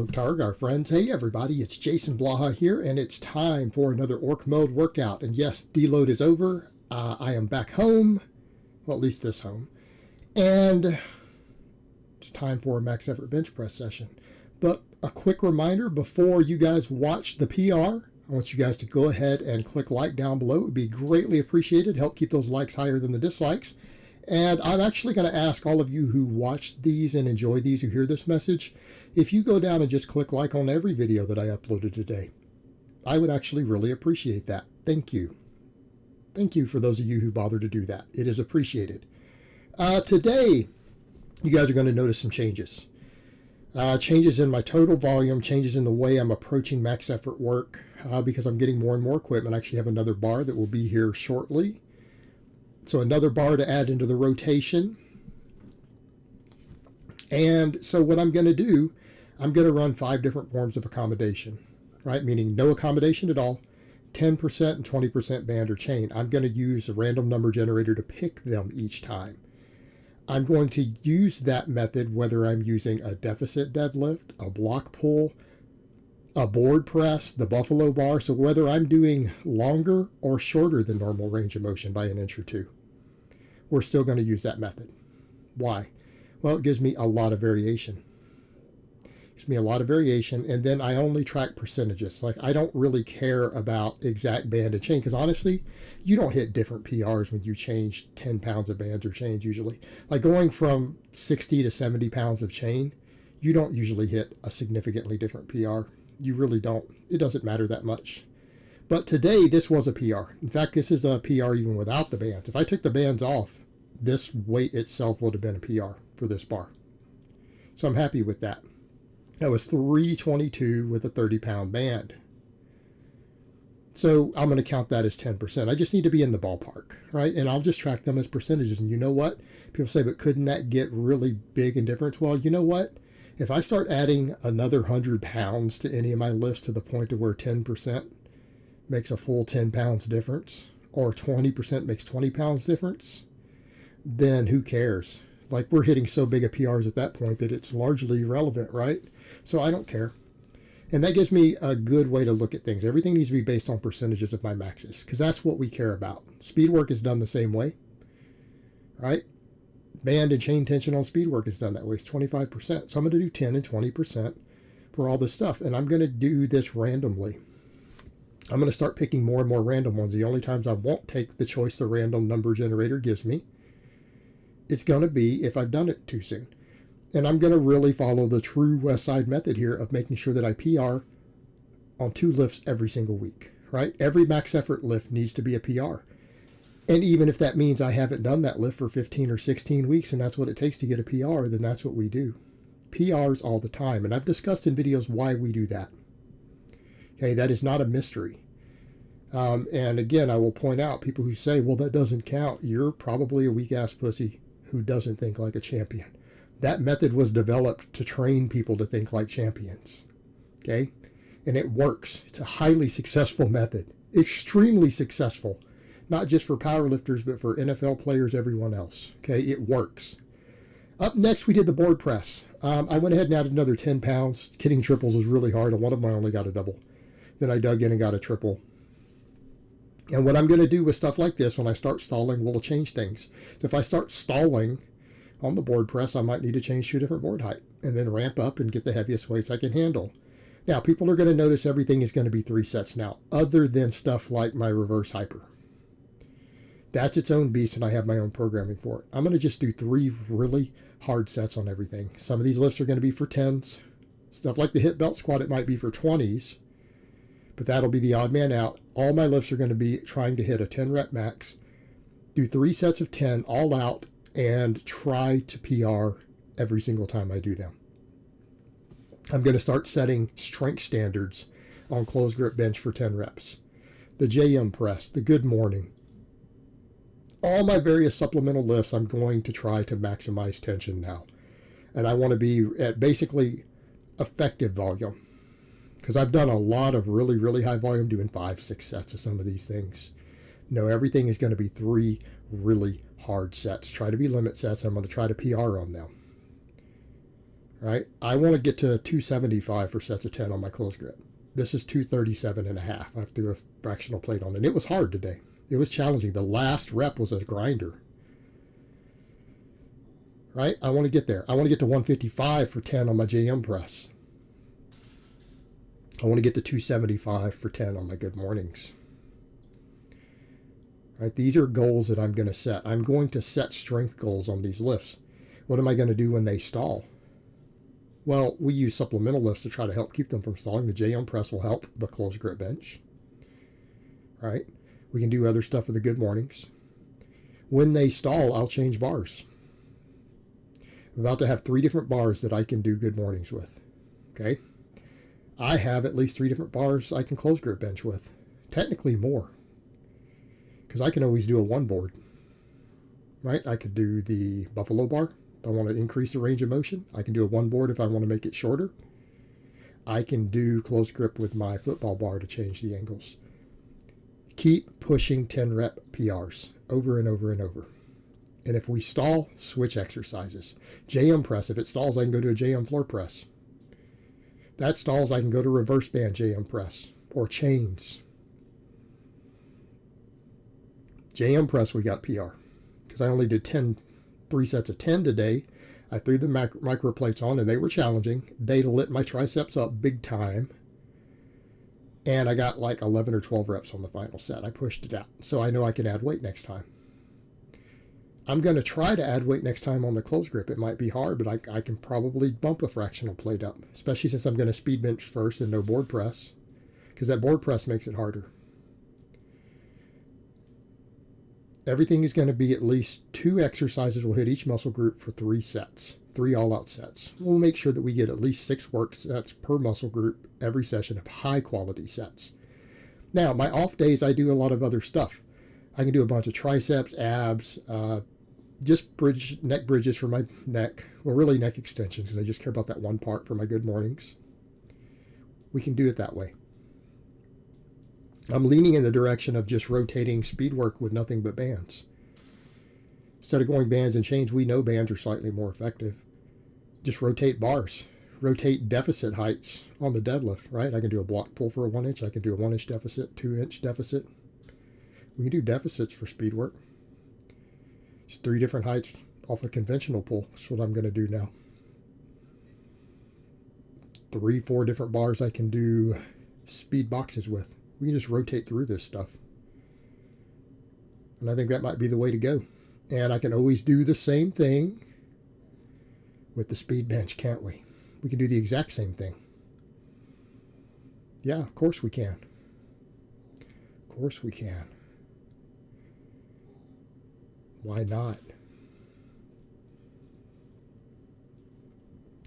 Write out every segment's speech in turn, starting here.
Targ, our friends. Hey everybody, it's Jason Blaha here, and it's time for another Orc Mode workout. And yes, deload is over. I am back home, well, at least this home, and it's time for a max effort bench press session. But a quick reminder before you guys watch the PR, I want you guys to go ahead and click like down below. It would be greatly appreciated. Help keep those likes higher than the dislikes. And I'm actually going to ask all of you who watch these and enjoy these, who hear this message, if you go down and just click like on every video that I uploaded today. I would actually really appreciate that. Thank you. Thank you for those of you who bother to do that. It is appreciated. Today, you guys are going to notice some changes. Changes in my total volume, changes in the way I'm approaching max effort work because I'm getting more and more equipment. I actually have another bar that will be here shortly. So another bar to add into the rotation. And so what I'm going to do, I'm going to run 5 different forms of accommodation, right? Meaning no accommodation at all, 10% and 20% band or chain. I'm going to use a random number generator to pick them each time. I'm going to use that method whether I'm using a deficit deadlift, a block pull, a board press, the buffalo bar. So whether I'm doing longer or shorter than normal range of motion by 1 inch or 2, we're still going to use that method. Why? Well, it gives me a lot of variation. And then I only track percentages. Like, I don't really care about exact band and chain, because honestly, you don't hit different PRs when you change 10 pounds of bands or chains usually. Like going from 60 to 70 pounds of chain, you don't usually hit a significantly different PR. You really don't. It doesn't matter that much. But today, this was a PR. In fact, this is a PR even without the bands. If I took the bands off, this weight itself would have been a PR for this bar. So I'm happy with that. That was 322 with a 30-pound band. So I'm going to count that as 10%. I just need to be in the ballpark, right? And I'll just track them as percentages. And you know what? People say, but couldn't that get really big in difference? Well, you know what? If I start adding another 100 pounds to any of my lifts to the point of where 10% makes a full 10 pounds difference, or 20% makes 20 pounds difference, then who cares? Like, we're hitting so big of PRs at that point that it's largely irrelevant, right? So I don't care. And that gives me a good way to look at things. Everything needs to be based on percentages of my maxes, because that's what we care about. Speed work is done the same way, right? Band and chain tension on speed work is done that way. It's 25%. So I'm going to do 10 and 20% for all this stuff. And I'm going to do this randomly. I'm going to start picking more and more random ones. The only times I won't take the choice the random number generator gives me, it's going to be if I've done it too soon. And I'm going to really follow the true West Side method here of making sure that I PR on 2 lifts every single week, right? Every max effort lift needs to be a PR. And even if that means I haven't done that lift for 15 or 16 weeks, and that's what it takes to get a PR, then that's what we do. PRs all the time. And I've discussed in videos why we do that. Okay, that is not a mystery. And again, I will point out, people who say, well, that doesn't count, you're probably a weak-ass pussy who doesn't think like a champion. That method was developed to train people to think like champions. Okay? And it works. It's a highly successful method. Extremely successful. Not just for powerlifters, but for NFL players, everyone else. Okay? It works. Up next, we did the board press. I went ahead and added another 10 pounds. Kidding triples was really hard, and one of them I only got a double. Then I dug in and got a triple. And what I'm going to do with stuff like this, when I start stalling, will change things. So if I start stalling on the board press, I might need to change to a different board height and then ramp up and get the heaviest weights I can handle. Now, people are going to notice everything is going to be 3 sets now, other than stuff like my reverse hyper. That's its own beast, and I have my own programming for it. I'm going to just do 3 really hard sets on everything. Some of these lifts are going to be for 10s. Stuff like the hip belt squat, it might be for 20s. But that'll be the odd man out. All my lifts are going to be trying to hit a 10 rep max, do 3 sets of 10 all out, and try to PR every single time I do them. I'm going to start setting strength standards on closed grip bench for 10 reps. The JM press, the good morning. All my various supplemental lifts, I'm going to try to maximize tension now. And I want to be at basically effective volume. Because I've done a lot of really, really high volume, doing 5, 6 sets of some of these things. No, everything is going to be 3 really hard sets. Try to be limit sets. I'm going to try to PR on them. right? I want to get to 275 for sets of 10 on my close grip. This is 237 and a half. I threw a fractional plate on, and it was hard today. It was challenging. The last rep was a grinder, right? I want to get there. I want to get to 155 for 10 on my JM press. I want to get to 275 for 10 on my good mornings. Right? These are goals that I'm going to set. I'm going to set strength goals on these lifts. What am I going to do when they stall? Well, we use supplemental lifts to try to help keep them from stalling. The JM press will help the close grip bench. Right? We can do other stuff for the good mornings. When they stall, I'll change bars. I'm about to have 3 different bars that I can do good mornings with. Okay? I have at least 3 different bars I can close grip bench with. Technically more. Because I can always do a 1 board. Right? I could do the buffalo bar if I want to increase the range of motion. I can do a 1 board if I want to make it shorter. I can do close grip with my football bar to change the angles. Keep pushing 10 rep PRs over and over and over. And if we stall, switch exercises. JM press, if it stalls, I can go to a JM floor press. That stalls, I can go to reverse band JM press or chains. JM press, we got PR because I only did 3 sets of 10 today. I threw the micro plates on and they were challenging. They lit my triceps up big time. And I got like 11 or 12 reps on the final set. I pushed it out. So I know I can add weight next time. I'm going to try to add weight next time on the close grip. It might be hard, but I can probably bump a fractional plate up, especially since I'm going to speed bench first and no board press, because that board press makes it harder. Everything is going to be at least 2 exercises. We'll hit each muscle group for 3 sets, 3 all-out sets. We'll make sure that we get at least 6 work sets per muscle group every session of high-quality sets. Now, my off days, I do a lot of other stuff. I can do a bunch of triceps, abs, just neck bridges for my neck. Well, really neck extensions, because I just care about that one part for my good mornings. We can do it that way. I'm leaning in the direction of just rotating speed work with nothing but bands. Instead of going bands and chains, we know bands are slightly more effective. Just rotate bars. Rotate deficit heights on the deadlift, right? I can do a block pull for a 1 inch. I can do a 1 inch deficit, 2 inch deficit. We can do deficits for speed work. It's 3 different heights off a conventional pull. That's what I'm going to do now. 3, 4 different bars I can do speed boxes with. We can just rotate through this stuff. And I think that might be the way to go. And I can always do the same thing with the speed bench, can't we? We can do the exact same thing. Yeah, of course we can. Of course we can. Why not?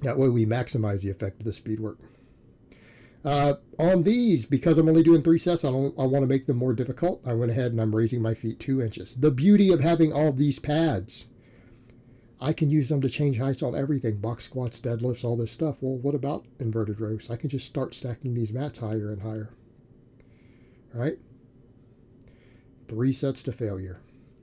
That way we maximize the effect of the speed work. On these, because I'm only doing 3 sets, I want to make them more difficult. I went ahead and I'm raising my feet 2 inches. The beauty of having all these pads, I can use them to change heights on everything. Box squats, deadlifts, all this stuff. Well, what about inverted rows? I can just start stacking these mats higher and higher. All right? 3 sets to failure.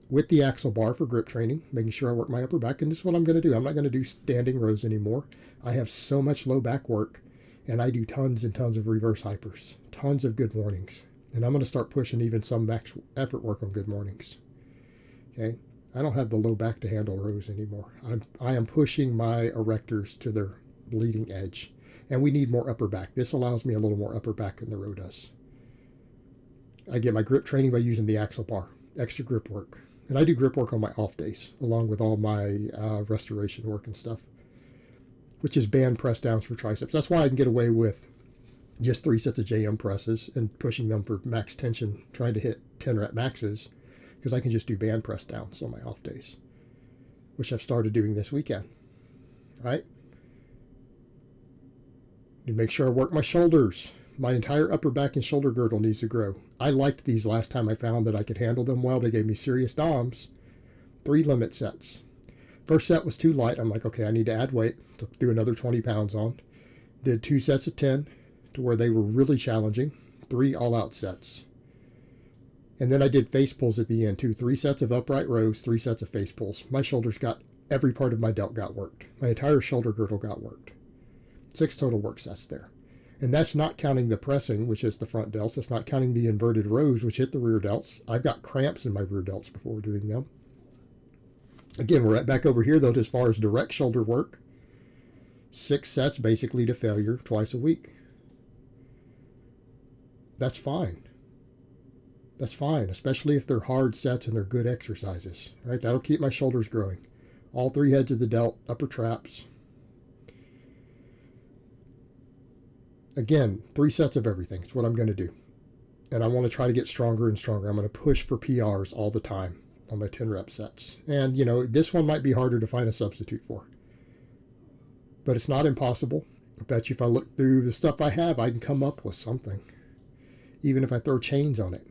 With the axle bar for grip training, making sure I work my upper back. And this is what I'm going to do. I'm not going to do standing rows anymore. I have so much low back work. And I do tons and tons of reverse hypers, tons of good mornings. And I'm going to start pushing even some max effort work on good mornings. Okay? I don't have the low back to handle rows anymore. I am pushing my erectors to their bleeding edge. And we need more upper back. This allows me a little more upper back than the row does. I get my grip training by using the axle bar, extra grip work. And I do grip work on my off days, along with all my restoration work and stuff, which is band press downs for triceps. That's why I can get away with just 3 sets of JM presses and pushing them for max tension, trying to hit 10 rep maxes, because I can just do band press downs on my off days, which I've started doing this weekend. All right? Need to make sure I work my shoulders. My entire upper back and shoulder girdle needs to grow. I liked these last time I found that I could handle them well. They gave me serious DOMs. 3 limit sets. First set was too light. I'm like, okay, I need to add weight. So do another 20 pounds on. Did 2 sets of 10 to where they were really challenging. 3 all-out sets. And then I did face pulls at the end too. 3 sets of upright rows, 3 sets of face pulls. My shoulders got, every part of my delt got worked. My entire shoulder girdle got worked. 6 total work sets there. And that's not counting the pressing, which is the front delts. That's not counting the inverted rows, which hit the rear delts. I've got cramps in my rear delts before doing them. Again, we're back over here, though, as far as direct shoulder work. 6 sets basically to failure twice a week. That's fine. That's fine, especially if they're hard sets and they're good exercises. Right? That'll keep my shoulders growing. All 3 heads of the delt, upper traps. Again, 3 sets of everything. It's what I'm going to do. And I want to try to get stronger and stronger. I'm going to push for PRs all the time on my 10 rep sets. And, you know, this one might be harder to find a substitute for. But it's not impossible. I bet you if I look through the stuff I have, I can come up with something. Even if I throw chains on it.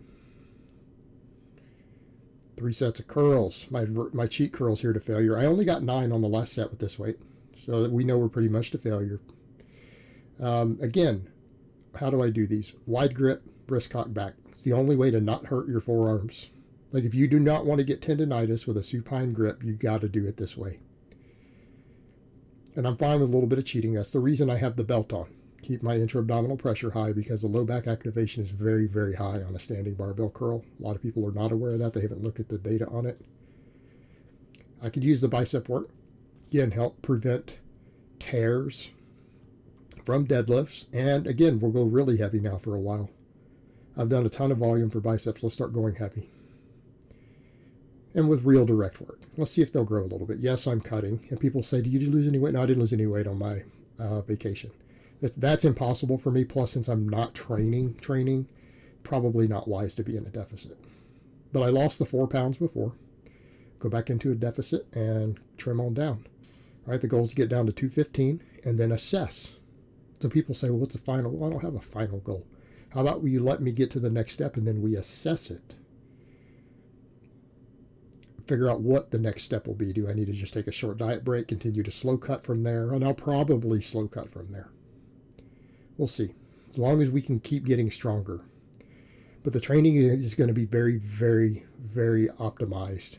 3 sets of curls. My cheat curls here to failure. I only got 9 on the last set with this weight. So that we know we're pretty much to failure. Again, how do I do these? Wide grip, wrist cock back. It's the only way to not hurt your forearms. Like if you do not want to get tendonitis with a supine grip, you got to do it this way. And I'm fine with a little bit of cheating. That's the reason I have the belt on. Keep my intra-abdominal pressure high because the low back activation is very, very high on a standing barbell curl. A lot of people are not aware of that. They haven't looked at the data on it. I could use the bicep work. Again, help prevent tears from deadlifts. And again, we'll go really heavy now for a while. I've done a ton of volume for biceps. Let's start going heavy. And with real direct work. Let's see if they'll grow a little bit. Yes, I'm cutting. And people say, do you lose any weight? No, I didn't lose any weight on my vacation. That's impossible for me. Plus, since I'm not training, probably not wise to be in a deficit. But I lost the 4 pounds before. Go back into a deficit and trim on down. All right, the goal is to get down to 215 and then assess. So people say, well, what's the final? Well, I don't have a final goal. How about you let me get to the next step and then we assess it? Figure out what the next step will be. Do I need to just take a short diet break, continue to slow cut from there? And I'll probably slow cut from there. We'll see. As long as we can keep getting stronger. But the training is going to be very, very, very optimized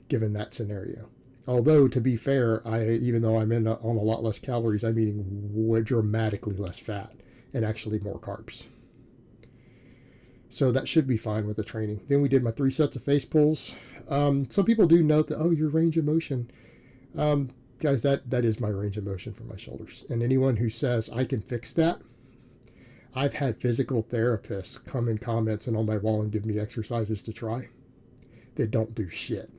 given that scenario. Although, to be fair, even though I'm on a lot less calories, I'm eating dramatically less fat and actually more carbs. So that should be fine with the training. Then we did my 3 sets of face pulls. Some people do note that, oh, your range of motion. Guys, that is my range of motion for my shoulders. And anyone who says I can fix that, I've had physical therapists come in comments and on my wall and give me exercises to try. They don't do shit.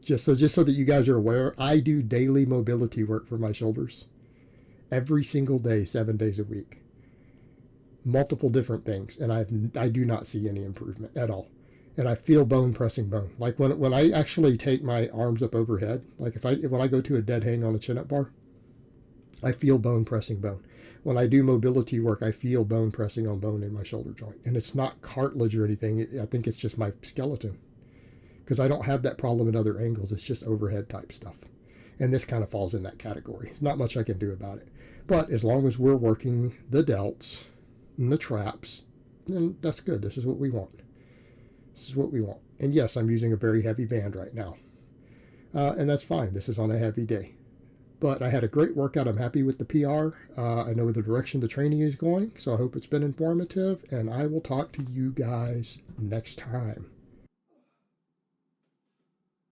Just so that you guys are aware, I do daily mobility work for my shoulders. Every single day, 7 days a week. Multiple different things. And I do not see any improvement at all. And I feel bone pressing bone. Like when I actually take my arms up overhead, like when I go to a dead hang on a chin-up bar, I feel bone pressing bone. When I do mobility work, I feel bone pressing on bone in my shoulder joint. And it's not cartilage or anything. I think it's just my skeleton. Because I don't have that problem at other angles. It's just overhead type stuff. And this kind of falls in that category. There's not much I can do about it. But as long as we're working the delts and the traps, then that's good. This is what we want. This is what we want. And yes, I'm using a very heavy band right now. And that's fine. This is on a heavy day. But I had a great workout. I'm happy with the PR. I know the direction the training is going. So I hope it's been informative. And I will talk to you guys next time.